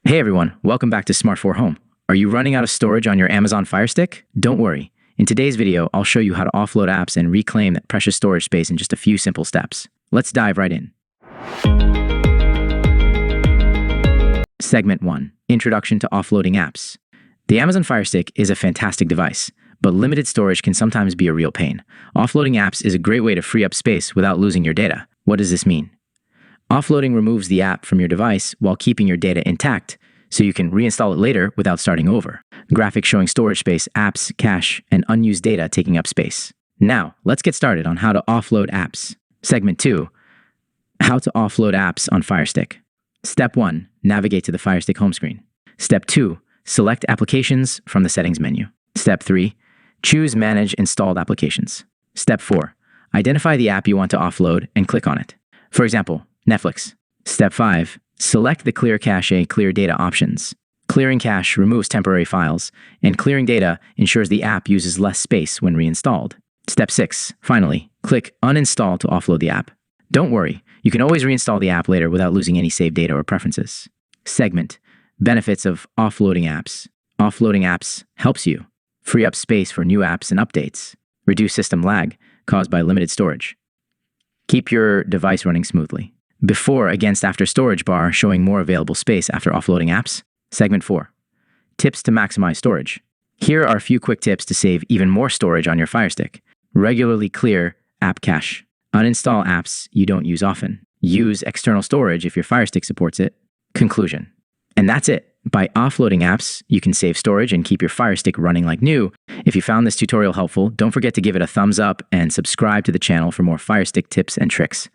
Hey everyone, welcome back to Smart 4 Home. Are you running out of storage on your Amazon FireStick? Don't worry. In today's video, I'll show you how to offload apps and reclaim that precious storage space in just a few simple steps. Let's dive right in. Segment 1. Introduction to Offloading Apps. The Amazon FireStick is a fantastic device, but limited storage can sometimes be a real pain. Offloading apps is a great way to free up space without losing your data. What does this mean? Offloading removes the app from your device while keeping your data intact, so you can reinstall it later without starting over. Graphics showing storage space, apps, cache, and unused data taking up space. Now, let's get started on how to offload apps. Segment 2. How to offload apps on FireStick. Step 1. Navigate to the FireStick home screen. Step 2. Select Applications from the Settings menu. Step 3. Choose Manage Installed Applications. Step 4. Identify the app you want to offload and click on it. For example, Netflix. Step 5. Select the Clear Cache, Clear Data options. Clearing cache removes temporary files, and clearing data ensures the app uses less space when reinstalled. Step 6. Finally, click Uninstall to offload the app. Don't worry, you can always reinstall the app later without losing any saved data or preferences. Segment. Benefits of offloading apps. Offloading apps helps you free up space for new apps and updates, reduce system lag caused by limited storage, keep your device running smoothly. Before, against, after storage bar showing more available space after offloading apps. Segment 4. Tips to maximize storage. Here are a few quick tips to save even more storage on your FireStick. Regularly clear app cache. Uninstall apps you don't use often. Use external storage if your FireStick supports it. Conclusion. And that's it. By offloading apps, you can save storage and keep your FireStick running like new. If you found this tutorial helpful, don't forget to give it a thumbs up and subscribe to the channel for more FireStick tips and tricks.